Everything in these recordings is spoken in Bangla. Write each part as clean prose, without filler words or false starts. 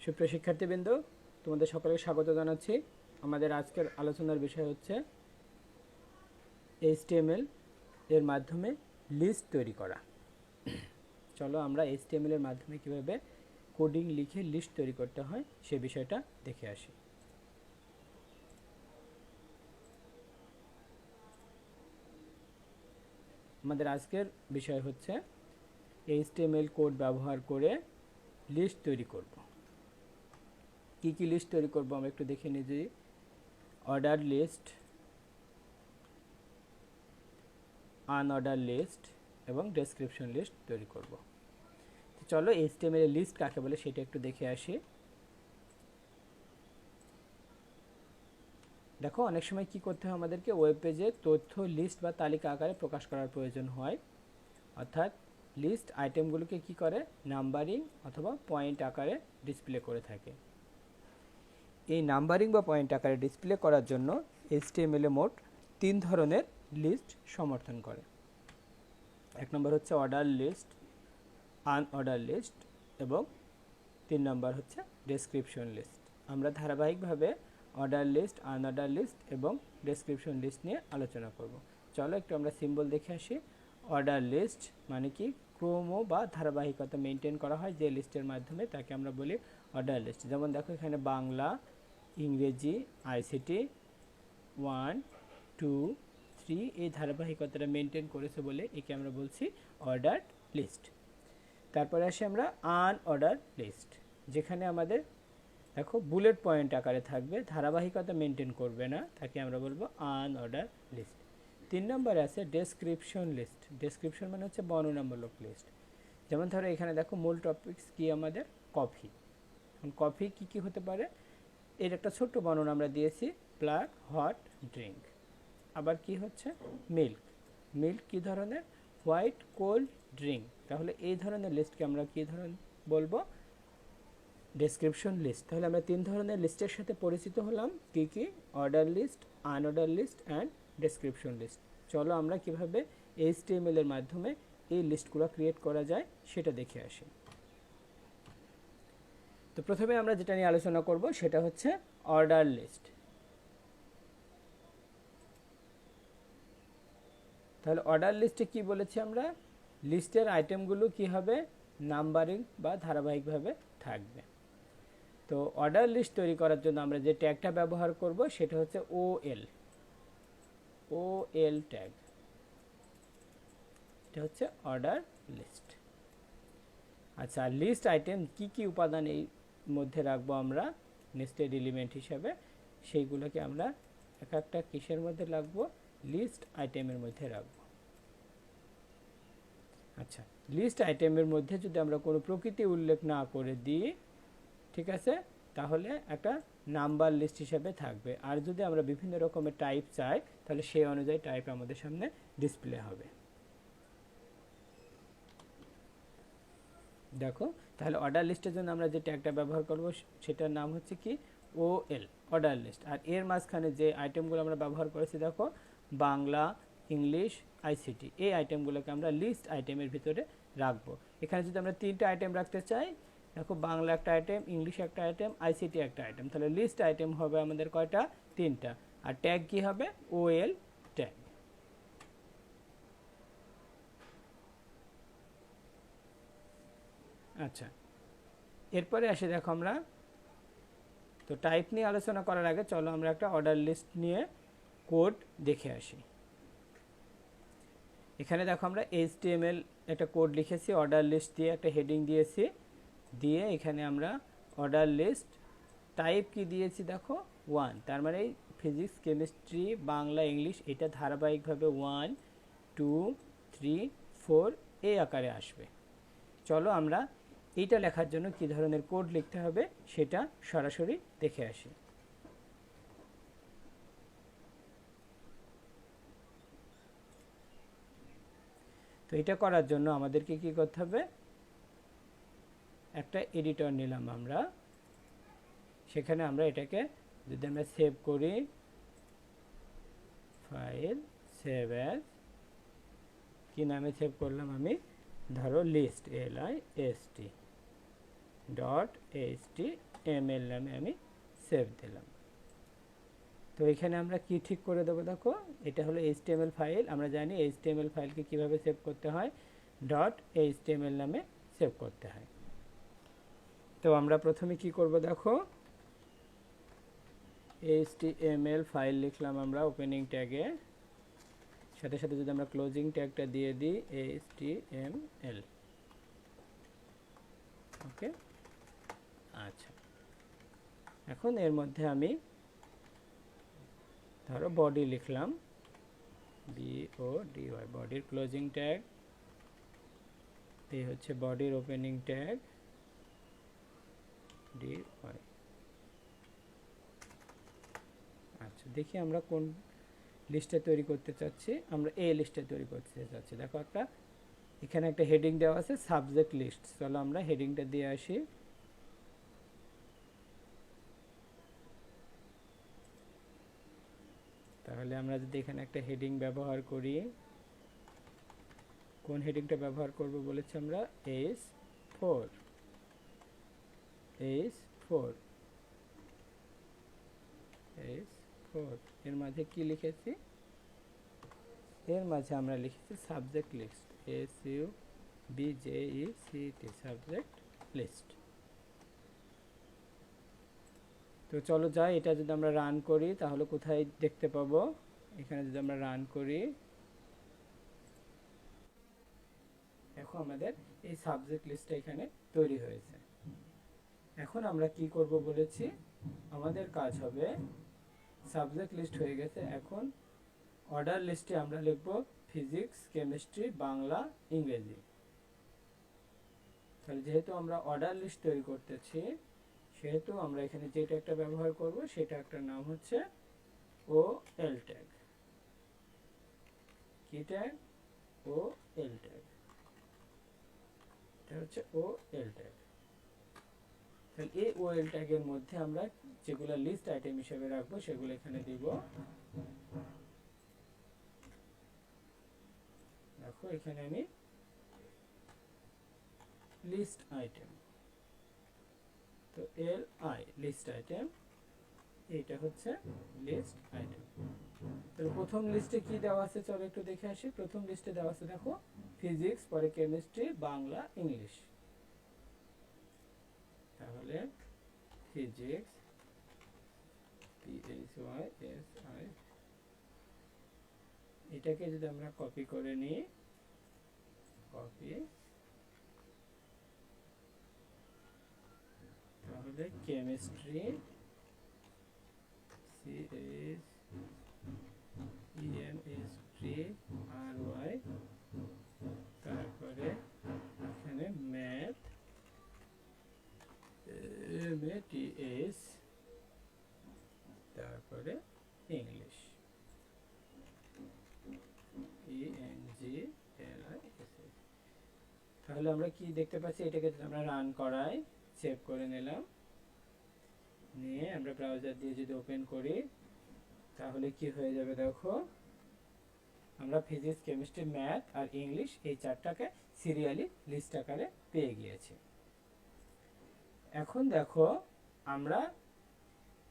সুপ্রিয় শিক্ষার্থীবৃন্দ, তোমাদের সকলকে স্বাগত জানাচ্ছি। আমাদের আজকের আলোচনার বিষয় হচ্ছে HTML এর মাধ্যমে লিস্ট তৈরি করা। চলো আমরা HTML এর মাধ্যমে কিভাবে কোডিং লিখে লিস্ট তৈরি করতে হয় সে বিষয়টা দেখে আসি। আমাদের আজকের বিষয় হচ্ছে HTML কোড ব্যবহার করে লিস্ট তৈরি করব। কি কি লিস্ট তৈরি করব আমরা একটু দেখে নিই। যে অর্ডার লিস্ট, আনঅর্ডার লিস্ট এবং ডেসক্রিপশন লিস্ট তৈরি করব। চলো HTML এর লিস্ট কাকে বলে সেটা একটু দেখে আসি। দেখো, অনেক সময় কি করতে হয়, আমাদেরকে ওয়েব পেজে তথ্য লিস্ট বা তালিকা আকারে প্রকাশ করার প্রয়োজন হয়। অর্থাৎ লিস্ট আইটেমগুলোকে কি করে, নাম্বারিং অথবা পয়েন্ট আকারে ডিসপ্লে করে থাকে। এই নাম্বারিং বা পয়েন্ট আকারে ডিসপ্লে করার জন্য HTML এ মোট 3 ধরনের লিস্ট সমর্থন করে। এক নম্বর হচ্ছে অর্ডার লিস্ট, আনঅর্ডার লিস্ট এবং 3 নম্বর হচ্ছে ডেসক্রিপশন লিস্ট। আমরা ধারাবাহিকভাবে অর্ডার লিস্ট, আনঅর্ডার লিস্ট এবং ডেসক্রিপশন লিস্ট নিয়ে আলোচনা করব। চলো একটু আমরা সিম্বল দেখে আসি। অর্ডার লিস্ট মানে কি, ক্রম বা ধারাবাহিকতা মেনটেন করা হয় যে লিস্টের মাধ্যমে, তাকে আমরা বলি অর্ডার লিস্ট। যেমন দেখো এখানে বাংলা, ইংরেজি, ICT 1, 2, 3 এই ধারাবাহিকতাটা মেনটেন করেছে বলে একে আমরা বলছি অর্ডার লিস্ট। তারপরে আসি আমরা আনঅর্ডার লিস্ট, যেখানে আমাদের দেখো বুলেট পয়েন্ট আকারে থাকবে, ধারাবাহিকতা মেনটেন করবে না, তাকে আমরা বলবো আনঅর্ডার লিস্ট। 3 নম্বরে আছে ডেসক্রিপশন লিস্ট। ডেসক্রিপশন মানে হচ্ছে বর্ণনামূলক লিস্ট। যেমন ধরো এখানে দেখো মূল টপিকস কি আমাদের, কফি। এখন কফি কি কি হতে পারে এর একটা ছোট্ট বর্ণনা আমরা দিয়েছি, ব্ল্যাক হট ড্রিঙ্ক। আবার কি হচ্ছে, মিল্ক। মিল্ক কি ধরনের, হোয়াইট কোল্ড ড্রিঙ্ক। তাহলে এই ধরনের লিস্টকে আমরা কি ধরনের বলবো, ডেসক্রিপশন লিস্ট। তাহলে আমরা 3 ধরনের লিস্টের সাথে পরিচিত হলাম, কি কি, order list, unorder list and description list. চলো আমরা কিভাবে HTML এর মাধ্যমে এই লিস্টগুলো ক্রিয়েট করা যায় সেটা দেখে আসি। তো প্রথমে আমরা যেটা নিয়ে আলোচনা করব সেটা হচ্ছে অর্ডার লিস্ট। তাহলে অর্ডার লিস্টে কি বলেছি আমরা, লিস্টের আইটেমগুলো কি হবে, নাম্বারিং বা ধারাবাহিকভাবে থাকবে। তো অর্ডার লিস্ট তৈরি করার জন্য আমরা যে ট্যাগটা ব্যবহার করব সেটা হচ্ছে OL ট্যাগ। এটা হচ্ছে অর্ডার লিস্ট। আচ্ছা, লিস্ট আইটেম কি কি উপাদান এই মধ্যে রাখবো আমরা নেস্টেড এলিমেন্ট হিসাবে, সেইগুলোকে আমরা এক একটা কিসের মধ্যে রাখবো, লিস্ট আইটেমের মধ্যে রাখবো। আচ্ছা, লিস্ট আইটেমের মধ্যে যদি আমরা কোনো প্রকৃতি উল্লেখ না করে দিই, ঠিক আছে, তাহলে একটা নাম্বার লিস্ট হিসেবে থাকবে। আর যদি আমরা বিভিন্ন রকমের টাইপ চাই তাহলে সেই অনুযায়ী টাইপ আমাদের সামনে ডিসপ্লে হবে। দেখো, তাহলে অর্ডার লিস্টের জন্য আমরা যে ট্যাগটা ব্যবহার করব সেটার নাম হচ্ছে কি, OL অর্ডার লিস্ট। আর এর মাঝখানে যে আইটেমগুলো আমরা ব্যবহার করেছি দেখো, বাংলা, ইংলিশ, ICT, এই আইটেমগুলোকে আমরা লিস্ট আইটেমের ভিতরে রাখবো। এখানে যদি আমরা 3টা আইটেম রাখতে চাই, দেখো বাংলা একটা আইটেম, ইংলিশ একটা আইটেম, ICT একটা আইটেম, তাহলে লিস্ট আইটেম হবে আমাদের কয়টা, 3টা। আর ট্যাগ কি হবে, OL ট্যাগ। আচ্ছা, এরপরে আসে দেখো আমরা, তো টাইপ নিয়ে আলোচনা করার আগে চলো আমরা একটা অর্ডার লিস্ট নিয়ে কোড দেখে আসি। এখানে দেখো আমরা HTML একটা কোড লিখেছি, অর্ডার লিস্ট দিয়ে একটা হেডিং দিয়েছি, দিয়ে এখানে আমরা অর্ডার লিস্ট টাইপ কি দিয়েছি দেখো 1, তার মানে ফিজিক্স, কেমিস্ট্রি, বাংলা, ইংলিশ এটা ধারাবাহিকভাবে 1, 2, 3, 4 এই আকারে আসবে। চলো আমরা এইটা লেখার জন্য কি ধরনের কোড লিখতে হবে সেটা সরাসরি দেখে আসি। তো এটা করার জন্য আমাদেরকে কি করতে হবে, একটা এডিটর নিলাম আমরা, সেখানে আমরা এটাকে যদি আমরা সেভ করি, ফাইল সেভ অ্যাজ, কি নামে সেভ করলাম আমি, ধরো লিস্ট, LIST .html html নামে আমি সেভ দিলাম। তো এখানে আমরা কি ঠিক করে দেবো, দেখো এটা হলো html ফাইল। আমরা জানি html ফাইলকে কিভাবে সেভ করতে হয়, .html নামে সেভ করতে হয়। তো আমরা প্রথমে কি করব, দেখো html ফাইল লিখলাম আমরা ওপেনিং ট্যাগে, সাথে সাথে যদি আমরা ক্লোজিং ট্যাগটা দিয়ে দিই html। ওকে, আচ্ছা এখন এর মধ্যে আমি ধরো বডি লিখলাম, body, বডির ক্লোজিং ট্যাগ, এই হচ্ছে বডির ওপেনিং ট্যাগ dy। আচ্ছা দেখি আমরা কোন লিস্টে তৈরি করতে চাচ্ছি, আমরা এই লিস্টে তৈরি করতে চাচ্ছি। দেখো একটা এখানে একটা হেডিং দেওয়া আছে সাবজেক্ট লিস্ট, চলো আমরা হেডিংটা দিয়ে আসি। তাহলে আমরা যদি এখানে একটা হেডিং ব্যবহার করি, কোন হেডিংটা ব্যবহার করব বলেছি আমরা, h4 এর মাঝে কি লিখেছি, এর মাঝে আমরা লিখেছি subject list, SUBJECT subject list. তো চলো যাই, এটা যদি আমরা রান করি তাহলে কোথায় দেখতে পাবো, এখানে যদি আমরা রান করি, এখন আমাদের এই সাবজেক্ট লিস্টটা এখানে তৈরি হয়েছে। এখন আমরা কি করব বলেছি, আমাদের কাজ হবে সাবজেক্ট লিস্ট হয়ে গেছে, এখন অর্ডার লিস্টে আমরা লিখব ফিজিক্স, কেমিস্ট্রি, বাংলা, ইংরেজি। তাহলে যেহেতু আমরা অর্ডার লিস্ট তৈরি করতেছি, সেহেতু আমরা এখানে যে ট্যাগটা ব্যবহার করব সেটা একটা নাম হচ্ছে OL ট্যাগ। কি ট্যাগ, OL ট্যাগ, এটা হচ্ছে OL ট্যাগ। তাহলে এই OL ট্যাগের মধ্যে আমরা যেগুলো লিস্ট আইটেম হিসেবে রাখবো সেগুলো এখানে দিব। দেখো এখানে আমি লিস্ট আইটেম, তো LI লিস্ট আইটেম, এইটা হচ্ছে লিস্ট আইটেম। তাহলে প্রথম লিস্টে কি দেওয়া আছে চলো একটু দেখে আসি। প্রথম লিস্টে দেওয়া আছে দেখো ফিজিক্স, পরে কেমিস্ট্রি, বাংলা, ইংলিশ। তাহলে ফিজিক্স, PHYSI, এটাকে যদি আমরা কপি করে নিই, কপি, তাহলে কেমিস্ট্রি, CHEMSTRY, তারপরে এখানে ম্যাথ, MATS, তারপরে ইংলিশ, ENGLISH। তাহলে আমরা কি দেখতে পাচ্ছি, এটাকে আমরা রান করাই, সেভ করে নিলাম, নিয়ে আমরা ব্রাউজার দিয়ে যদি ওপেন করি তাহলে কি হয়ে যাবে, দেখো আমরা ফিজিক্স, কেমিস্ট্রি, ম্যাথ আর ইংলিশ এই চারটাকে সিরিয়ালি লিস্ট আকারে পেয়ে গিয়েছি। এখন দেখো আমরা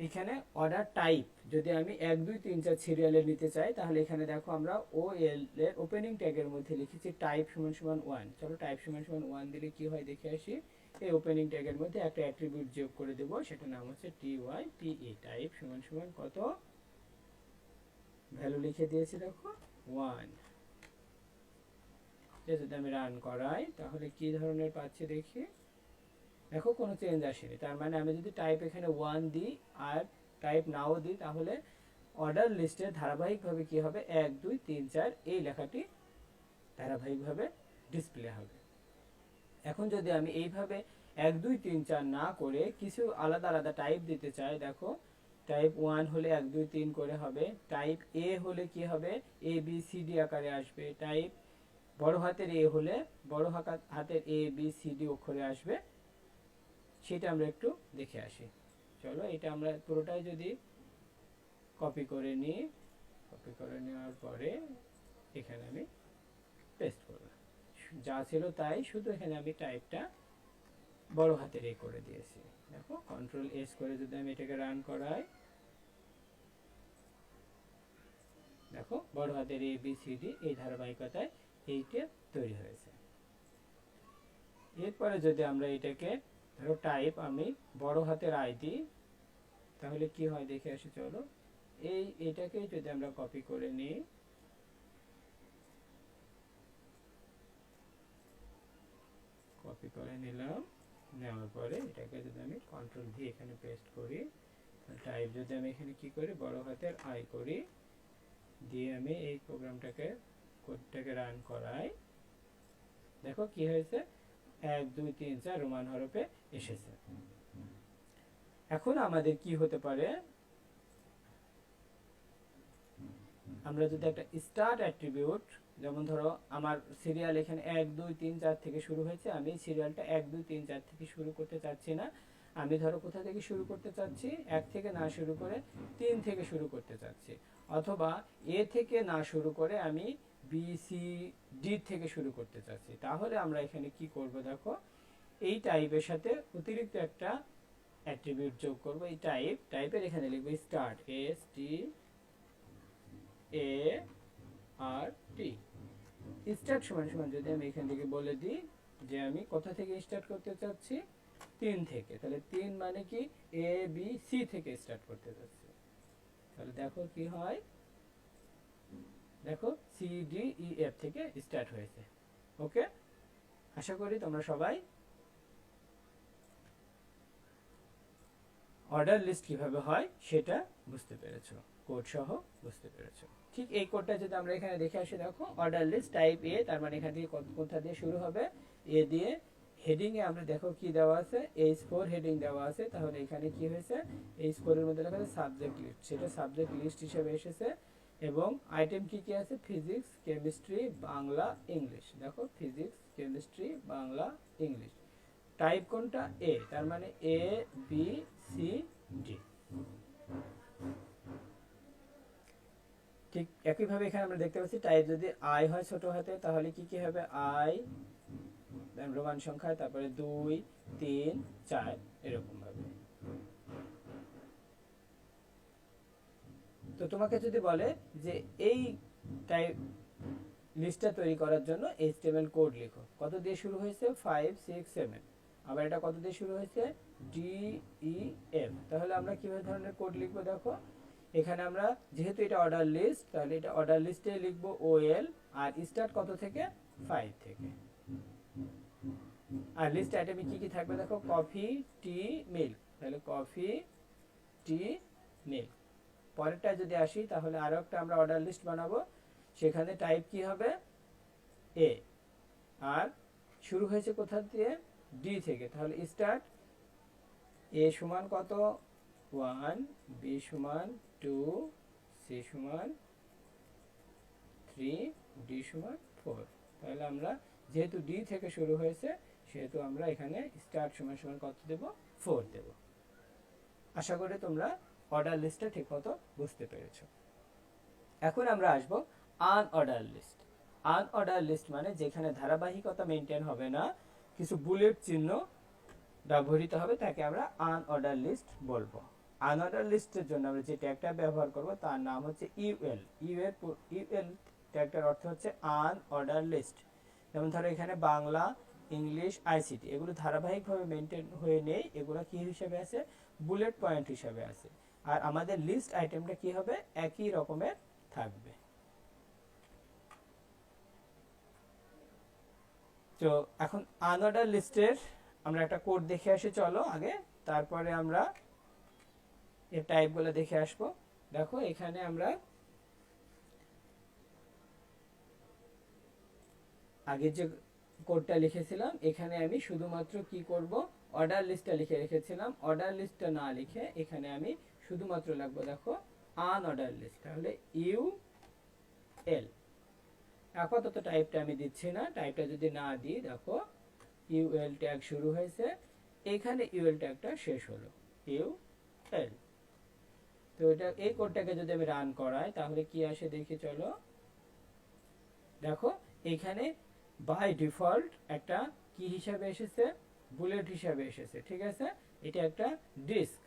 এখানে অর্ডার টাইপ যদি আমি 1 2 3 4 সিরিয়ালে নিতে চাই, তাহলে এখানে দেখো আমরা OL এর ওপেনিং ট্যাগের মধ্যে লিখেছি টাইপ = 1। চলো টাইপ = 1 দিলে কি হয় দেখে আসি। এই ওপেনিং ট্যাগের মধ্যে একটা অ্যাট্রিবিউট যোগ করে দেব, সেটা নাম হচ্ছে TYPE, টাইপ = কত, ভ্যালু লিখে দিয়েছি দেখো 1। যদি আমি রান করাই তাহলে কি ধরনের পাচ্ছি দেখি, দেখো কোনো চেঞ্জ আসেনি। তার মানে আমি যদি টাইপ এখানে 1 দিই আর টাইপ নাও দিই, তাহলে অর্ডার লিস্টে ধারাবাহিকভাবে কি হবে, 1 2 3 4 এই লেখাটি ধারাবাহিকভাবে ডিসপ্লে হবে। এখন যদি আমি এইভাবে 1 2 3 4 না করে কিছু আলাদা আলাদা টাইপ দিতে চাই, দেখো টাইপ 1 হলে 1 2 3 করে হবে, টাইপ A হলে কি হবে, ABCD আকারে আসবে, টাইপ বড় হাতের A হলে বড় হাতের ABCD অক্ষরে আসবে, সেটা আমরা একটু দেখে আসি। চলো এটা আমরা পুরোটাই যদি কপি করে নিই, কপি করে নেওয়ার পরে এখানে আমি পেস্ট করব, যা ছিল তাই, শুধু এখানে আমি টাইপটা বড় হাতের A করে দিয়েছি। দেখো কন্ট্রোল এস করে যদি আমি এটাকে রান করাই, দেখো বড় হাতের এ বি সি ডি এই ধারাবাহিকতায় এইটা তৈরি হয়েছে। এরপরে যদি আমরা এটাকে ধরো টাইপ আমি বড় হাতের আই দিই, তাহলে কি হয় দেখে আসি চলো। এটাকে যদি আমরা কপি করে নিই, কপি করে নিলাম, নেওয়ার পরে এটাকে যদি আমি কন্ট্রোল ভি এখানে পেস্ট করি, টাইপ যদি আমি এখানে কি করি বড় হাতের আই করি, দিয়ে আমি এই প্রোগ্রামটাকে কোডটাকে রান করাই, দেখো কি হয়েছে 1 2 3 4 রোমান হরফে এসেছে। এখন আমাদের কি হতে পারে, আমরা যদি একটা স্টার্ট অ্যাট্রিবিউট, যেমন ধরো আমার সিরিয়াল এখানে 1 2 3 4 থেকে শুরু হয়েছে, আমি সিরিয়ালটা 1 2 3 4 থেকে শুরু করতে চাচ্ছি না, আমি ধরো কোথা থেকে শুরু করতে চাচ্ছি 1 থেকে না শুরু করে 3 থেকে শুরু করতে চাচ্ছি, অথবা এ থেকে না শুরু করে আমি বি সি ডি থেকে শুরু করতে চাচ্ছি, তাহলে আমরা এখানে কি করব দেখো, এই টাইপের সাথে অতিরিক্ত একটা অ্যাট্রিবিউট যোগ করব। এই টাইপের এখানে লিখব স্টার্ট, এস টি এ আর টি। স্টার্ট সমান সমান যদি আমি এখান থেকে বলে দিই যে আমি কোথা থেকে স্টার্ট করতে চাচ্ছি 3 থেকে, তাহলে 3 মানে কি এ বি সি থেকে স্টার্ট করতে চাচ্ছি, তাহলে দেখো কি হয়, দেখো সি ডি ই এফ থেকে স্টার্ট হয়েছে। ওকে, আশা করি তোমরা সবাই অর্ডার লিস্ট কিভাবে হয় সেটা বুঝতে পেরেছো, কোড সহ বুঝতে পেরেছো। ঠিক এই কোডটা যদি আমরা এখানে দেখে আসি, দেখো অর্ডার লিস্ট টাইপ এ, তার মানে এখান থেকে কোথা দিয়ে শুরু হবে, এ দিয়ে, হেডিং এ আমরা দেখো কি দেওয়া আছে, H4 হেডিং দেওয়া আছে, তাহলে এখানে কি হয়েছে H4 এর মধ্যে লেখা আছে সাবজেক্ট লিস্ট, সেটা সাবজেক্ট লিস্ট হিসেবে এসেছে। এবং আইটেম কি কি আছে, ফিজিক্স কেমিস্ট্রি বাংলা ইংলিশ, দেখো physics chemistry Bangla English. Type কোনটা এ, তার মানে এ বি সি ডি। ঠিক একইভাবে এখানে আমরা দেখতে পাচ্ছি টাইপ যদি আই হয় ছোট হাতে, তাহলে কি কি হবে আই রোমান সংখ্যায়, তারপরে 2 3 4 এরকম ভাবে। তো তোমাকে যদি বলে যে এই টাইপ লিস্টটা তৈরি করার জন্য HTML কোড লিখো, কত দিয়ে শুরু হয়েছে 5 6 7, আবার এটা কত দিয়ে শুরু হয়েছে ডি ই এফ, তাহলে আমরা কিভাবে ধরনের কোড লিখবো দেখো, এখানে আমরা যেহেতু এটা অর্ডার লিস্ট, তাহলে এটা অর্ডার লিস্টে লিখবো ওএল, আর স্টার্ট কত থেকে 5 থেকে। আর লিস্ট আইটেমে কি কি থাকবে দেখো, কফি টি মিল্ক, তাহলে কফি টি মিল্ক। পরেরটা যদি আসি, তাহলে আরো একটা আমরা অর্ডার লিস্ট বানাবো, সেখানে টাইপ কি হবে এ, আর শুরু হয়েছে কোথা দিয়ে ডি থেকে, তাহলে স্টার্ট এ সমান কত 1, বি সমান 2, সি সমান 3, ডি সমান 4। তাহলে আমরা যেহেতু ডি থেকে শুরু হয়েছে, সেহেতু আমরা এখানে স্টার্ট সমান সমান কত দেব 4 দেব। আশা করি তোমরা অর্ডার লিস্টটা ঠিকমতো বুঝতে পেরেছো। এখন আমরা আসবো আনঅর্ডার লিস্ট। আনঅর্ডার লিস্ট মানে যেখানে ধারাবাহিকতা মেনটেন হবে না, কিছু বুলেট চিহ্ন ব্যবহৃত হবে, তাকে আমরা আনঅর্ডার লিস্ট বলবো। আনঅর্ডার লিস্টের জন্য আমরা যে ট্যাগটা ব্যবহার করব তার নাম হচ্ছে ইউএল। ইউএল ট্যাগটার অর্থ হচ্ছে আনঅর্ডার লিস্ট। যেমন ধরো এখানে বাংলা ইংলিশ আইসিটি এগুলো ধারাবাহিকভাবে মেনটেন হয়ে নেই, এগুলো কি হিসেবে আছে বুলেট পয়েন্ট হিসেবে আছে, আর আমাদের লিস্ট আইটেমটা কি হবে একই রকমের থাকবে। তো এখন আনঅর্ডার লিস্টের আমরা একটা কোড দেখে আসি চলো আগে, তারপরে আমরা এর টাইপগুলো দেখে আসবো। দেখো এখানে আমরা আগে যে কোডটা লিখেছিলাম, এখানে আমি শুধুমাত্র কি করব অর্ডার লিস্টটা লিখে রেখেছিলাম, অর্ডার লিস্টটা না লিখে এখানে আমি শুধুমাত্র লিখবো দেখো আনঅর্ডার লিস্ট, তাহলে ইউ এল। আপাতত টাইপটা আমি দিচ্ছি না, টাইপটা যদি না দিই দেখো ইউএল ট্যাগ শুরু হয়েছে, এখানে ইউএল ট্যাগটা শেষ হলো ইউএল। তো এটা এই কোডটাকে যদি আমি রান করাই তাহলে কি আসে দেখি চলো। দেখো এখানে বাই ডিফল্ট একটা কি হিসাবে এসেছে বুলেট হিসাবে এসেছে, ঠিক আছে। এটা একটা ডিস্ক।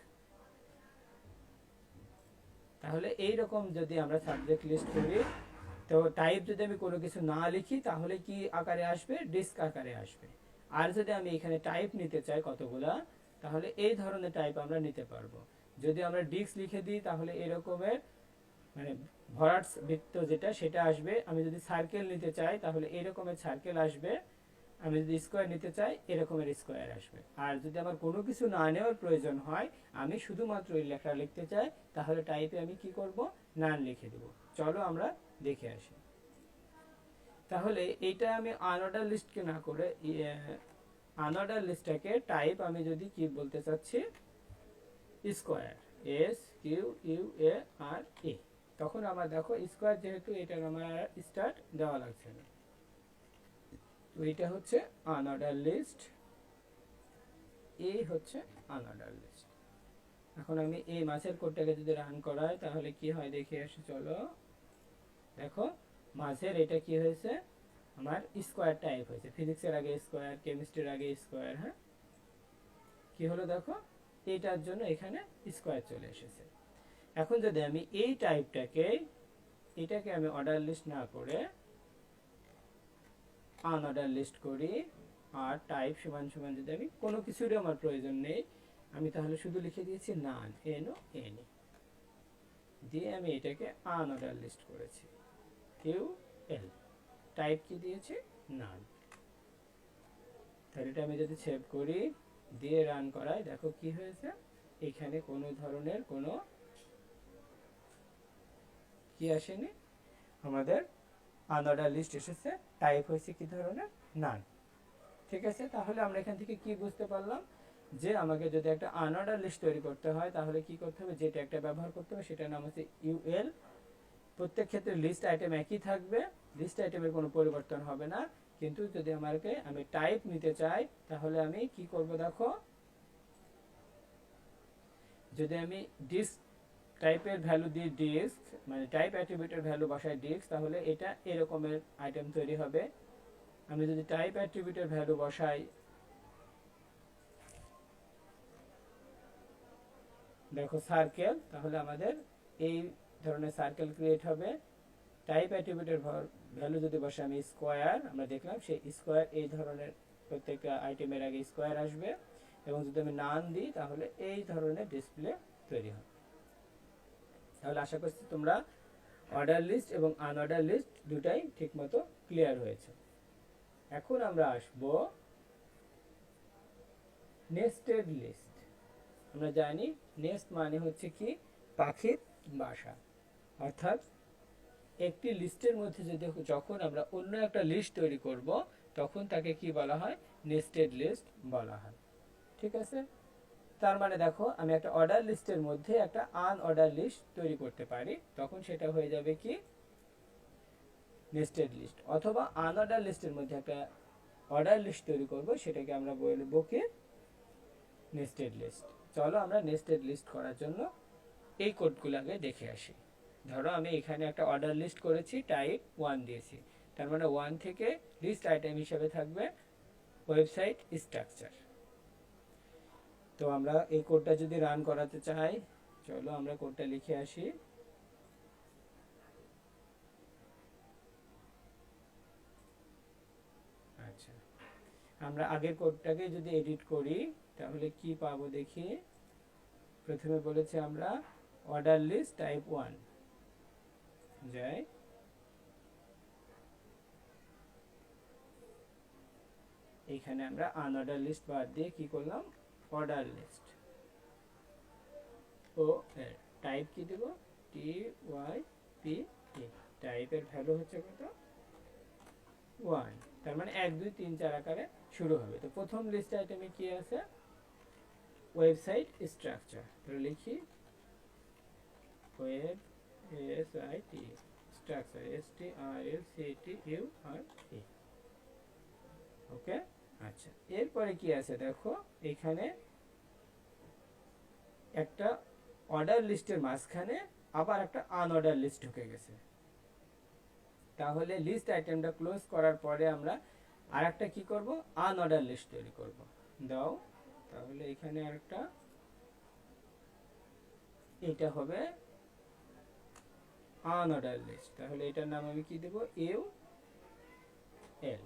তাহলে এই রকম যদি আমরা সাবজেক্ট লিস্ট করি, তো টাইপ যদি আমি কোনো কিছু না লিখি তাহলে কি আকারে আসবে? ডিস্ক আকারে আসবে। আর যদি আমি এখানে টাইপ নিতে চাই কতগুলা, তাহলে এই ধরনের টাইপ আমরা নিতে পারবো। যদি আমরা ডিস্ক লিখে দিই তাহলে এরকমের মানে ভরাট বৃত্ত যেটা সেটা আসবে। আমি যদি সার্কেল নিতে চাই তাহলে এরকমের সার্কেল আসবে। আমি যদি স্কোয়ার নিতে চাই এরকমের স্কোয়ার আসবে। আর যদি আমার কোনো কিছু না নেওয়ার প্রয়োজন হয়, আমি শুধুমাত্র এই লেখা লিখতে চাই, তাহলে টাইপে আমি কি করব? নান লিখে দেব। চলো আমরা দেখে আসি। তাহলে এইটা আমি আনঅর্ডার লিস্টকে না করে আনঅর্ডার লিস্টটাকে টাইপ আমি যদি কি বলতে চাচ্ছি, square, S Q U A আর এ, তখন আমার দেখো স্কোয়ার যেহেতু এটার আমার স্টার্ট দেওয়া লাগছে না। তো এটা হচ্ছে আনঅর্ডার লিস্ট, এই হচ্ছে আনঅর্ডার লিস্ট। এখন আমি এই মাছের কোডটাকে যদি রান করাই তাহলে কি হয় দেখে আসি। চলো দেখো মাছের এটা কি হয়েছে, আমার স্কোয়ার টাইপ হয়েছে। ফিজিক্সের আগে স্কোয়ার, কেমিস্ট্রির আগে স্কোয়ার। হ্যাঁ, কি হলো দেখো, এইটার জন্য এখানে স্কোয়ার চলে এসেছে। এখন যদি আমি এই টাইপটাকে, এটাকে আমি অর্ডার লিস্ট না করে আনঅর্ডার লিস্ট করি, আর টাইপ সমান সমান যদি আমি কোনো কিছুরই আমার প্রয়োজন নেই, আমি তাহলে শুধু লিখে দিয়েছি নান, এন ও এন, দিয়ে আমি এটাকে আনঅর্ডার লিস্ট করেছি, কিউ এল, টাইপ কি দিয়েছি? নান। তাহলে এটা আমি যদি সেভ করি, দিয়ে রান করাই, দেখো কি হয়েছে, এখানে কোনো ধরনের কোনো কি আসেনি, আমাদের আনঅর্ডার লিস্ট এসেছে, টাইপ হয়েছে কি ধরনের? নান। ঠিক আছে, তাহলে আমরা এখান থেকে কি বুঝতে পারলাম, যে আমাকে যদি একটা আনঅর্ডার লিস্ট তৈরি করতে হয় তাহলে কি করতে হবে, যেটা একটা ব্যবহার করতে হবে সেটার নাম হচ্ছে ইউএল। প্রত্যেক ক্ষেত্রে লিস্ট আইটেম একই থাকবে, লিস্ট আইটেমের কোনো পরিবর্তন হবে না। কিন্তু যদি আমি টাইপ নিতে চাই তাহলে আমি কি করব দেখো, যদি আমি ডিস্ক টাইপের ভ্যালু দিয়ে ডিস্ক মানে টাইপ অ্যাট্রিবিউটের ভ্যালু বসাই ডিস্ক, তাহলে এটা এরকমের আইটেম তৈরি হবে। আমি যদি টাইপ অ্যাট্রিবিউটের ভ্যালু বসাই দেখো সার্কেল, তাহলে আমাদের এই ধরনের সার্কেল ক্রিয়েট হবে। টাইপ অ্যাট্রিবিউটের ভ্যালু যদি বসে আমি স্কোয়ার, আমরা দেখলাম সেই স্কোয়ার এই ধরনের প্রত্যেকটা আইটেমের আগে স্কোয়ার আসবে। এবং যদি আমি নান দিই তাহলে এই ধরনের ডিসপ্লে তৈরি হবে। তাহলে আশা করছি তোমরা অর্ডার লিস্ট এবং আনঅর্ডার লিস্ট দুটাই ঠিকমতো ক্লিয়ার হয়েছে। এখন আমরা আসব নেস্টেড লিস্ট। আমরা জানি নেস্ট মানে হচ্ছে কি, পাখির বাসা। অর্থাৎ একটি লিস্টের মধ্যে যদি যখন আমরা অন্য একটা লিস্ট তৈরি করব তখন তাকে কি বলা হয়? নেস্টেড লিস্ট বলা হয়। ঠিক আছে, তার মানে দেখো আমি একটা অর্ডার লিস্টের মধ্যে একটা আনঅর্ডার লিস্ট তৈরি করতে পারি, তখন সেটা হয়ে যাবে কি? Nested list. অথবা আনঅর্ডার লিস্টের মধ্যে একটা অর্ডার লিস্ট তৈরি করব, সেটাকে আমরা বলবো কি? Nested list. চলো আমরা নেস্টেড লিস্ট করার জন্য এই কোডগুলো আগে দেখে আসি। ধরো আমি এখানে একটা অর্ডার লিস্ট করেছি, টাইপ 1 দিয়েছি, তার মানে 1 থেকে লিস্ট আইটেম হিসেবে থাকবে ওয়েবসাইট স্ট্রাকচার। তো আমরা এই কোডটা যদি রান করাতে চাই, চলো আমরা কোডটা লিখে আসি। আচ্ছা, আমরা আগের কোডটাকে যদি এডিট করি তাহলে কি পাবো দেখি। প্রথমে বলেছি আমরা অর্ডার লিস্ট টাইপ 1, যাই, এখানে আমরা আনঅর্ডার লিস্ট বাদ দিয়ে কি করলাম? Order list. ও টাইপ কি দেব? টি ওয়াই পি এ। টাইপের ভ্যালু হচ্ছে কত? 1। তার মানে 1 2 3 4 আকারে শুরু হবে। তো প্রথম লিস্ট আইটেমে কি আছে? Website structure. তাহলে লিখি web S I T structure, S T R L C T U R A. Okay, আচ্ছা, এরপরে কি আছে দেখো, এখানে একটা অর্ডার লিস্টের মাঝখানে আবার একটা আনঅর্ডার লিস্ট ঢুকে গেছে। তাহলে লিস্ট আইটেমটা ক্লোজ করার পরে আমরা আর একটা কি করব? আনঅর্ডার লিস্ট তৈরি করব। দাও তাহলে এখানে আরেকটা, এটা হবে আনঅর্ডার লিস্ট। তাহলে এটার নাম আমি কি দেব, ইউ এল।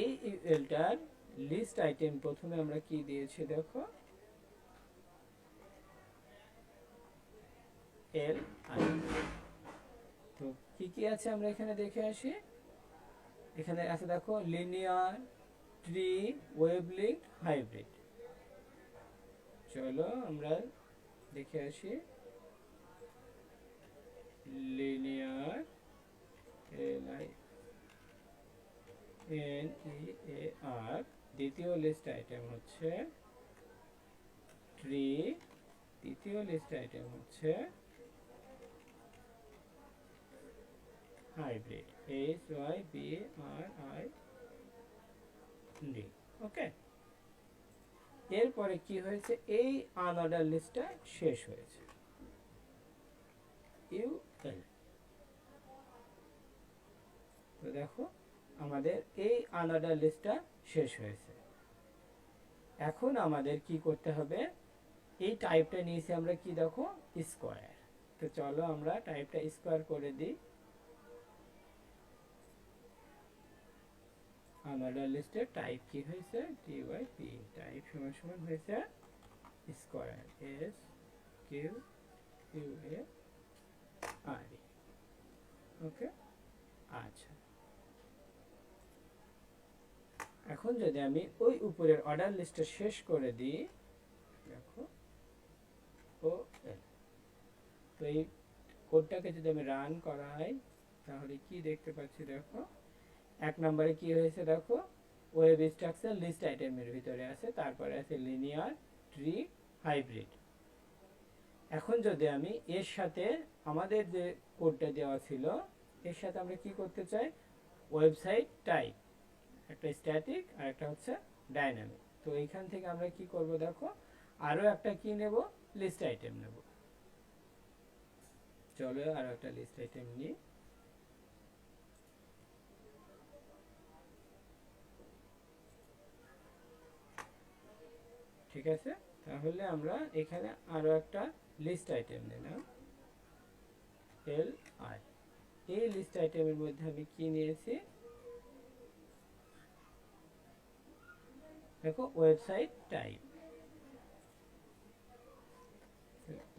এই ইউএলটার লিস্ট আইটেম প্রথমে আমরা কি দিয়েছি দেখো, এল আই। তো কি কি আছে আমরা এখানে দেখে আসি। এখানে আছে দেখো linear, tree, web link, hybrid. চলো আমরা দেখে আসি। Linear, L I N E A R, দ্বিতীয় লিস্ট আইটেম হচ্ছে ট্রি, তৃতীয় লিস্ট আইটেম হচ্ছে hybrid, H Y B R I D. Okay, এরপরে কি হয়েছে, এই আনঅর্ডার লিস্টটা শেষ হয়েছে, ইউ এল। তো দেখো আমাদের এই আনঅর্ডার লিস্টটা শেষ হয়েছে। এখন আমাদের কি করতে হবে, এই টাইপটা নিয়েছি আমরা কি দেখো, স্কোয়ার। তো চলো আমরা টাইপটা স্কোয়ার করে দিই। আনঅর্ডার লিস্টের টাইপ কি হয়েছে, টি ওয়াই পি, টাইপ সমান সমান হয়েছে square, S Q U A আর। ওকে, আচ্ছা। এখন যদি আমি ওই উপরের অর্ডার লিস্টটা শেষ করে দিই, দেখো ও এল। তো এই কোডটাকে যদি আমি রান করাই তাহলে কি দেখতে পাচ্ছি দেখো, এক নম্বরে কি হয়েছে দেখো, ওয়েব স্ট্রাকচার লিস্ট আইটেমের ভিতরে আছে, তারপরে আছে লিনিয়ার, ট্রি, হাইব্রিড। এখন যদি আমি এর সাথে আমাদের যে কোডটা দেওয়া ছিল এর সাথে আমরা কি করতে চাই, ওয়েবসাইট টাইপ, একটা স্ট্যাটিক আর একটা হচ্ছে ডাইনামিক। তো এইখান থেকে আমরা কি করব দেখো, আরো একটা কি নেব, লিস্ট আইটেম নেব। চলো আরো একটা লিস্ট আইটেম নিই। ঠিক আছে, তাহলে আমরা এখানে আরো একটা লিস্ট আইটেম নিলাম, এল আই। এই লিস্ট আইটেমের মধ্যে আমি কি নিয়েছি দেখো, website type,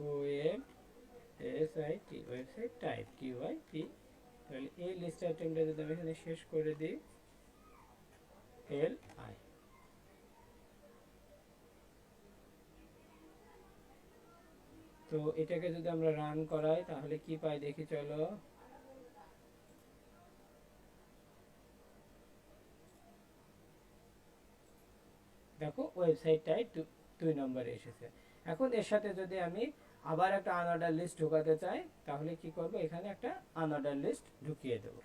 web S I T, website type, T Y P. তাহলে এই লিস্ট আইটেমটা যদি আমি এখানে শেষ করে দিই, এল আই। তো এটাকে যদি আমরা রান করাই তাহলে কি পাই দেখি, চলো। দেখো ওয়েবসাইটটাই 2 নম্বরে এসেছে। এখন এর সাথে যদি আমি আবার একটা আনঅর্ডার লিস্ট ঢোকাতে চাই তাহলে কি করব, এখানে একটা আনঅর্ডার লিস্ট ঢুকিয়ে দেব।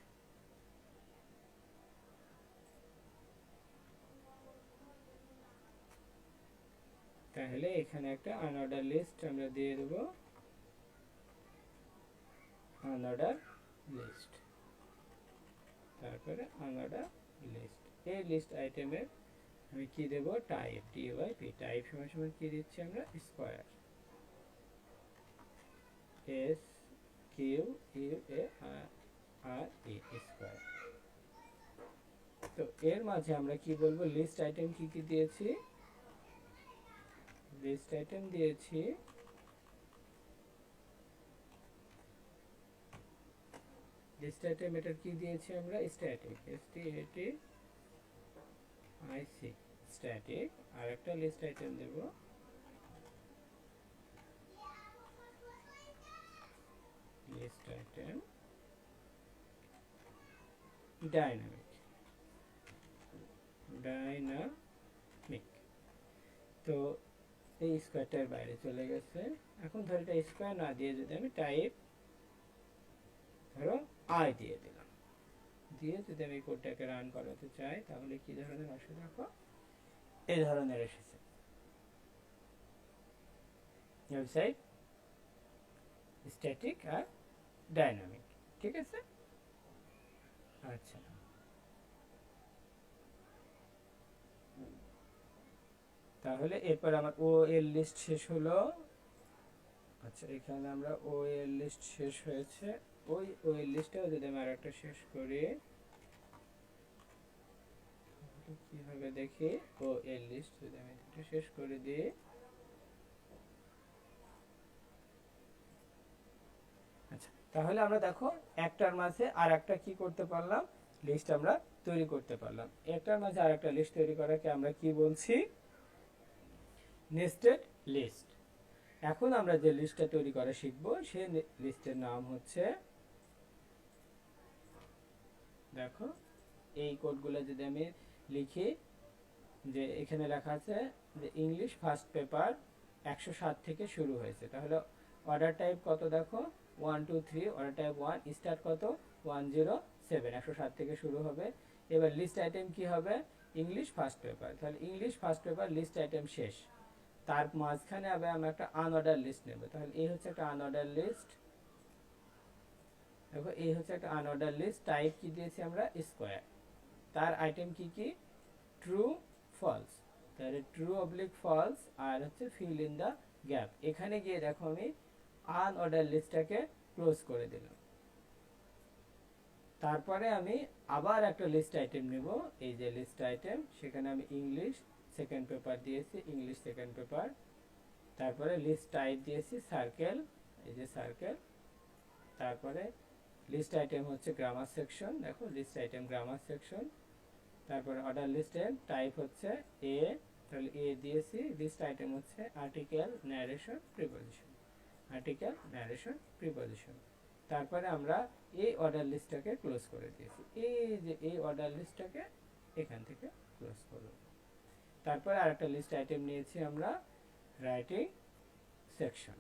তাহলে এখানে একটা আনঅর্ডার লিস্ট আমরা দিয়ে দেব, আনঅর্ডার লিস্ট, তারপরে আনঅর্ডার লিস্ট। এই লিস্ট আইটেমের আমি কি দেব, type, T Y P, type সমান সমান কি দিচ্ছি আমরা, square, S Q U A R E, square. তো এর মাঝে আমরা কি বলবো, লিস্ট আইটেম কি কি দিয়েছি, লিস্ট আইটেম দিয়েছি লিস্ট আইটেম, এটার কি দিয়েছি আমরা, static, S T A T I C, static. আর একটা লিস্ট আইটেম দেব, লিস্ট আইটেম ডাইনামিক, ডাইনামিক। তো এই স্কোয়ারটার বাইরে চলে গেছে। এখন ধরো এটা স্কোয়ার না দিয়ে যদি আমি টাইপ ধরো আই দিয়ে দিলাম, দিয়ে যদি আমি কোডটাকে রান করাতে চাই তাহলে কি ধরনের আসে দেখো, এই ধরনের এসেছে, ওয়েবসাইট স্ট্যাটিক আর ডাইনামিক। ঠিক আছে, আচ্ছা। তাহলে এরপর আমার ও এর লিস্ট শেষ হলো। আচ্ছা, এখানে আমরা ও এর লিস্ট শেষ হয়েছে। ওই ও এর লিস্টটাও যদি আমি আরেকটা শেষ করি, কি হবে দেখি। ও এর লিস্ট যদি আমি এটা শেষ করে দিই, আচ্ছা, তাহলে আমরা দেখো একটার মাঝে আর একটা কি করতে পারলাম, লিস্ট আমরা তৈরি করতে পারলাম। একটার মাঝে আর একটা লিস্ট তৈরি করাকে আমরা কি বলছি, নেস্টেড লিস্ট। এখন আমরা যে লিস্টটা তৈরি করা শিখব সেই লিস্টের নাম হচ্ছে, দেখো এই কোডগুলো যদি আমি লিখি, যে এখানে লেখা আছে যে ইংলিশ ফার্স্ট পেপার 107 থেকে শুরু হয়েছে, তাহলে অর্ডার টাইপ কত, দেখো 1 2 3, অর্ডার টাইপ 1, স্টার্ট কত 107, 107 থেকে শুরু হবে। এবার লিস্ট আইটেম কি হবে, ইংলিশ ফার্স্ট পেপার, তাহলে English first paper list item শেষ। তার মাঝখানে আবার আমরা একটা আনঅর্ডার লিস্ট নেব, তাহলে এই হচ্ছে একটা আনঅর্ডার লিস্ট। দেখো এই হচ্ছে একটা আনঅর্ডার লিস্ট, টাইপ কি দিয়েছি আমরা, স্কোয়ার। তার আইটেম কি কি, ট্রু ফলস, তাহলে ট্রু অবলিক ফলস, আর হচ্ছে ফিল ইন দ্য গ্যাপ। এখানে গিয়ে দেখো আমি আনঅর্ডার লিস্টটাকে ক্লোজ করে দিলাম। তারপরে আমি আবার একটা লিস্ট আইটেম নেব, এই যে লিস্ট আইটেম, সেখানে আমি ইংলিশ সেকেন্ড পেপার দিয়েছি, ইংলিশ সেকেন্ড পেপার। তারপরে লিস্ট টাইপ দিয়েছি সার্কেল, এই যে সার্কেল। তারপরে লিস্ট আইটেম হচ্ছে গ্রামার সেকশন, দেখো লিস্ট আইটেম গ্রামার সেকশন। তারপরে অর্ডার লিস্টের টাইপ হচ্ছে এ, তাহলে এ দিয়েছি। লিস্ট আইটেম হচ্ছে article, narration, preposition, article, narration, preposition. তারপরে আমরা এই অর্ডার লিস্টটাকে ক্লোজ করে দিয়েছি, এই যে এই অর্ডার লিস্টটাকে এখান থেকে ক্লোজ করব। তারপরে আরেকটা লিস্ট আইটেম নিয়েছি আমরা, রাইটিং সেকশন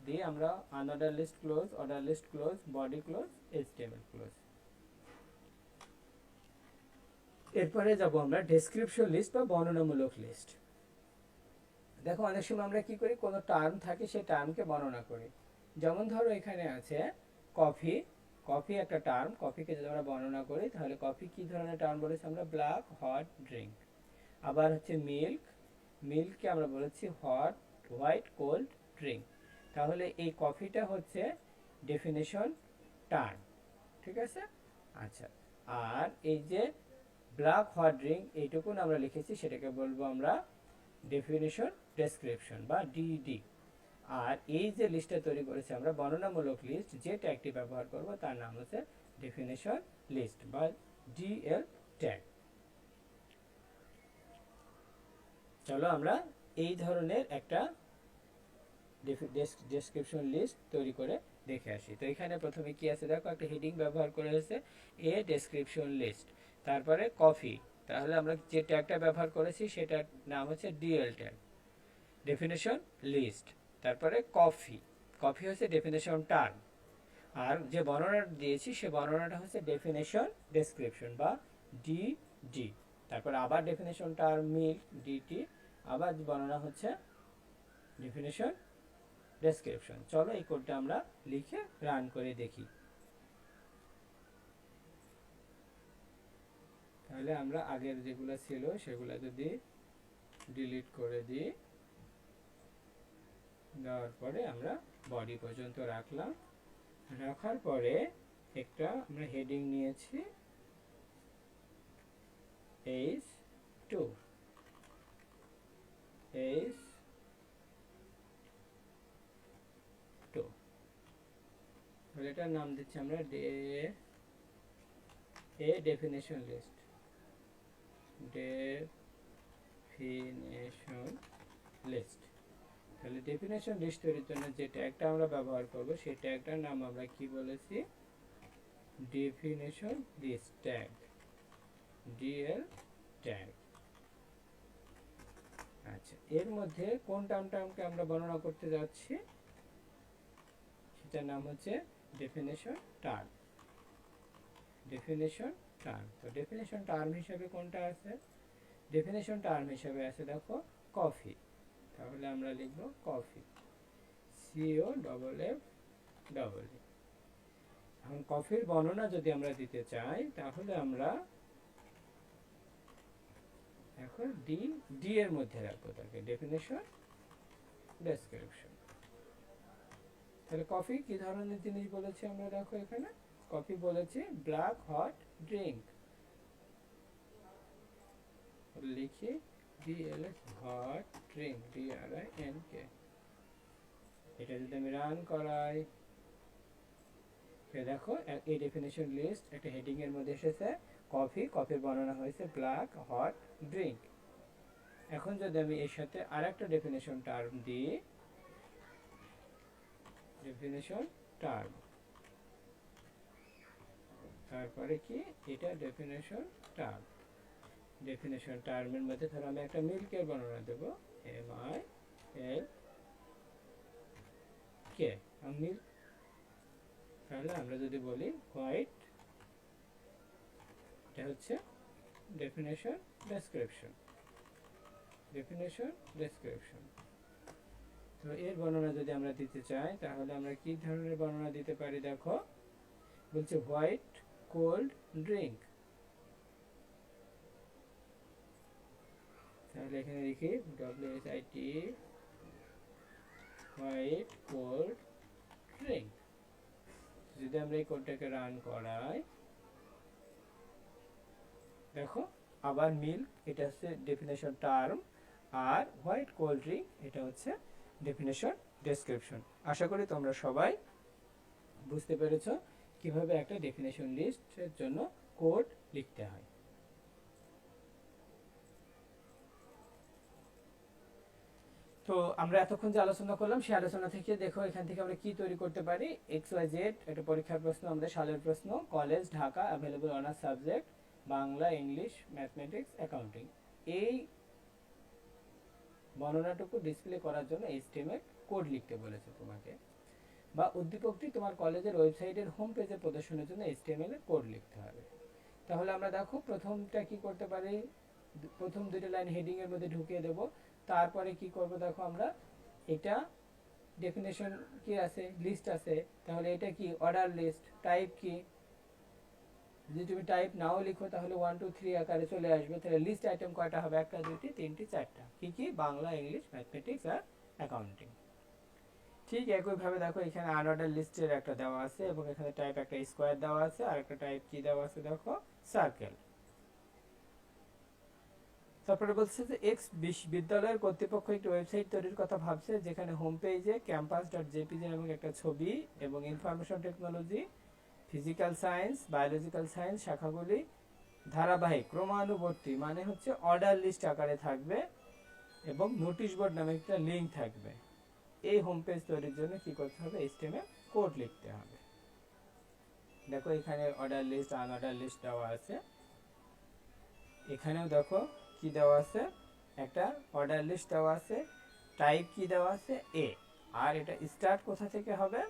দিয়ে আমরা unorder list close, order list close, body close, HTML close. এরপরে যাব আমরা ডেসক্রিপশন লিস্ট বা বর্ণনামূলক লিস্ট। দেখো অনেক সময় আমরা কি করি, কোনো টার্ম থাকে সেই টার্মকে বর্ণনা করি। যেমন ধরো এখানে আছে কফি, কফি একটা টার্ম, কফিকে যদি আমরা বর্ণনা করি তাহলে কফি কি ধরনের টার্ম বলেছি আমরা, ব্ল্যাক হট ড্রিঙ্ক। আবার হচ্ছে মিল্ক, মিল্ককে আমরা বলেছি হট হোয়াইট কোল্ড ড্রিঙ্ক। তাহলে এই কফিটা হচ্ছে ডেফিনেশন টার্ম, ঠিক আছে। আচ্ছা, আর এই যে ব্ল্যাক হট ড্রিঙ্ক এইটুকুন আমরা লিখেছি, সেটাকে বলবো আমরা ডেফিনেশন ডেসক্রিপশন বা ডিডি। আর এই যে লিস্টটা তৈরি করেছি আমরা বর্ণনামূলক লিস্ট, যে ট্যাগটি ব্যবহার করব তার নাম হচ্ছে ডেফিনেশন লিস্ট বা ডিএল ট্যাগ। চলো আমরা এই ধরনের একটা ডেসক্রিপশন লিস্ট তৈরি করে দেখে আসি। তো এখানে প্রথমে কি আছে দেখো, একটা হেডিং ব্যবহার করে হয়েছে এ ডেসক্রিপশন লিস্ট। তারপরে কফি, তাহলে আমরা যে ট্যাগটা ব্যবহার করেছি সেটার নাম হচ্ছে ডিএল ট্যাগ, ডেফিনেশন লিস্ট। তারপরে কফি, কফি হচ্ছে ডেফিনেশন টার্ম, আর যে বর্ণনা দিয়েছি সে বর্ণনাটা হচ্ছে ডেফিনেশন ডেসক্রিপশন বা ডিডি। তারপর আবার ডেফিনেশন টার্ম মিল্ক, ডিটি, আবার বর্ণনা হচ্ছে ডেফিনেশন ডেসক্রিপশন। চলো এই কোডটা আমরা লিখে রান করে দেখি। তাহলে আমরা আগের যেগুলো ছিল সেগুলো যদি ডিলিট করে দিই, দেওয়ার পরে আমরা বডি পর্যন্ত রাখলাম। রাখার পরে একটা আমরা হেডিং নিয়েছি H2, তাহলে এটার নাম দিচ্ছি আমরা ডেফিনেশন লিস্ট, ডেফিনেশন লিস্ট। তাহলে ডেফিনেশন লিস্ট তৈরির জন্য যে ট্যাগটা আমরা ব্যবহার করব সেই ট্যাগটার নাম আমরা কি বলেছি, definition list tag, DL tag. আচ্ছা, এর মধ্যে কোন টার্মকে আমরা বর্ণনা করতে যাচ্ছি সেটার নাম হচ্ছে ডেফিনেশন টার্ম, ডেফিনেশন টার্ম। তো ডেফিনেশন টার্ম হিসেবে কোনটা আছে, ডেফিনেশন টার্ম হিসেবে আছে দেখো কফি, তাহলে আমরা লিখব কফি, COFF। এখন কফির বর্ণনা যদি আমরা দিতে চাই তাহলে আমরা এখন ডি এর মধ্যে রাখবো তাকে, ডেফিনেশন ডেসক্রিপশন। তাহলে কফি কি ধরনের জিনিস বলেছি আমরা, দেখো এখানে কফি বলেছি ব্ল্যাক হট ড্রিঙ্ক, লিখি DLS হট ড্রিঙ্ক, DRINK। এটা যদি আমি রান করাই, দেখো এই ডেফিনেশন লিস্ট একটা হেডিং এর মধ্যে এসেছে কফি, কফির বর্ণনা হয়েছে ব্ল্যাক হট ড্রিঙ্ক। এখন যদি আমি এর সাথে আরেকটা ডেফিনেশন টার্ম দিই, ডেফিনেশন টার্ম, তারপরে কি এটা ডেফিনেশন টার্ম, ডেফিনেশন টার্মের মধ্যে ধরো আমি একটা মিল্কের বর্ণনা দেবো, MILK, মিল্ক। তাহলে আমরা যদি বলি হোয়াইট, এটা হচ্ছে ডেফিনেশন ডেসক্রিপশন, ডেফিনেশন ডেসক্রিপশন। তো এর বর্ণনা যদি আমরা দিতে চাই তাহলে আমরা কি ধরনের বর্ণনা দিতে পারি, দেখো বলছে হোয়াইট কোল্ড ড্রিঙ্ক। তাহলে এখানে লিখি WHIT হোয়াইট কোল্ড ড্রিঙ্ক। যদি আমরা এই কোডটাকে রান করাই, দেখো আবার মিল্ক এটা হচ্ছে ডেফিনেশন টার্ম, আর হোয়াইট কোল্ড ড্রিঙ্ক এটা হচ্ছে ডেফিনেশন ডেসক্রিপশন। আশা করি তোমরা সবাই বুঝতে পেরেছো কিভাবে একটা ডেফিনেশন লিস্টের জন্য কোড লিখতে হয়। তো আমরা এতক্ষণ যে আলোচনা করলাম সেই আলোচনা থেকে দেখো এখান থেকে আমরা কি তৈরি করতে পারি। XYZ একটা পরীক্ষার প্রশ্ন, আমাদের সালের প্রশ্ন, college Dhaka, available honours subject Bangla, English, mathematics, accounting. এই বর্ণনাটুকু ডিসপ্লে করার জন্য HTML কোড লিখতে বলেছে তোমাকে, বা উদ্দীপকটি তোমার কলেজের ওয়েবসাইটের হোম পেজে প্রদর্শনের জন্য HTML এর কোড লিখতে হবে। তাহলে আমরা দেখো প্রথমটা কি করতে পারি, প্রথম দুটো লাইন হেডিং এর মধ্যে ঢুকিয়ে দেব। তারপরে কি করব, দেখো আমরা এটা ডেফিনেশন কি আছে, লিস্ট আছে, তাহলে এটা কি অর্ডার লিস্ট, টাইপ কি, যদি তুমি টাইপ নাও লিখো তাহলে 1 2 3 আকারে চলে আসবে। তাহলে লিস্ট আইটেম কয়টা হবে, একটা দুটি তিনটি চারটা, কি কি, বাংলা, ইংলিশ, ম্যাথমেটিক্স আর অ্যাকাউন্টিং। ঠিক একইভাবে দেখো এখানে আনঅর্ডার লিস্টের একটা দেওয়া আছে এবং এখানে টাইপ একটা স্কোয়ার দেওয়া আছে, আর একটা টাইপ কি দেওয়া আছে, দেখো সার্কেল। তারপরে বলছে যে এক্স বিশ্ববিদ্যালয়ের কর্তৃপক্ষ একটি ওয়েবসাইট তৈরির কথা ভাবছে, যেখানে হোম পেজে campus.jpg নামক একটা ছবি এবং information technology, physical science, biological science শাখাগুলি ধারাবাহিক ক্রমানুবর্তী মানে হচ্ছে অর্ডার লিস্ট আকারে থাকবে, এবং নোটিশ বোর্ড নামে একটা লিঙ্ক থাকবে। এই হোম পেজ তৈরির জন্য কি করতে হবে, HTML কোড লিখতে হবে। দেখো এখানে অর্ডার লিস্ট, আনঅর্ডার লিস্ট দেওয়া আছে, এখানেও দেখো কি দেওয়া আছে, একটা অর্ডার লিস্ট দেওয়া আছে, টাইপ কি দেওয়া আছে এ, আর এটা স্টার্ট কোথা থেকে হবে,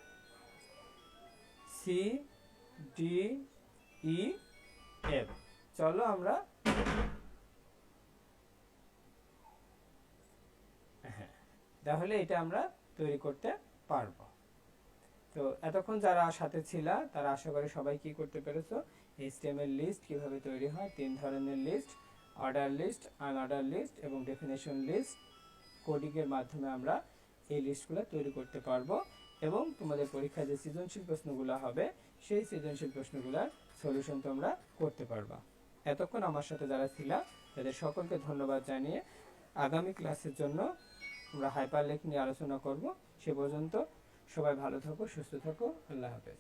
CDEF। চলো আমরা তাহলে এটা আমরা তৈরি করতে পারবো। তো এতক্ষণ যারা সাথে ছিল তারা আশা করি সবাই কি করতে পেরেছো, HTML লিস্ট কিভাবে তৈরি হয়, তিন ধরনের list, order list, unorder list এবং ডেফিনেশন লিস্ট, কোডিং এর মাধ্যমে আমরা এই লিস্টগুলো তৈরি করতে পারবো। এবং তোমাদের পরীক্ষায় যে সৃজনশীল প্রশ্নগুলো হবে সেই সৃজনশীল প্রশ্নগুলোর সলিউশন তোমরা করতে পারবা। এতক্ষণ আমার সাথে যারা ছিল তাদের সকলকে ধন্যবাদ জানিয়ে আগামী ক্লাসের জন্য আমরা হাইপারলিঙ্ক নিয়ে আলোচনা করব। সে পর্যন্ত সবাই ভালো থাকো, সুস্থ থাকো, আল্লাহ হাফেজ।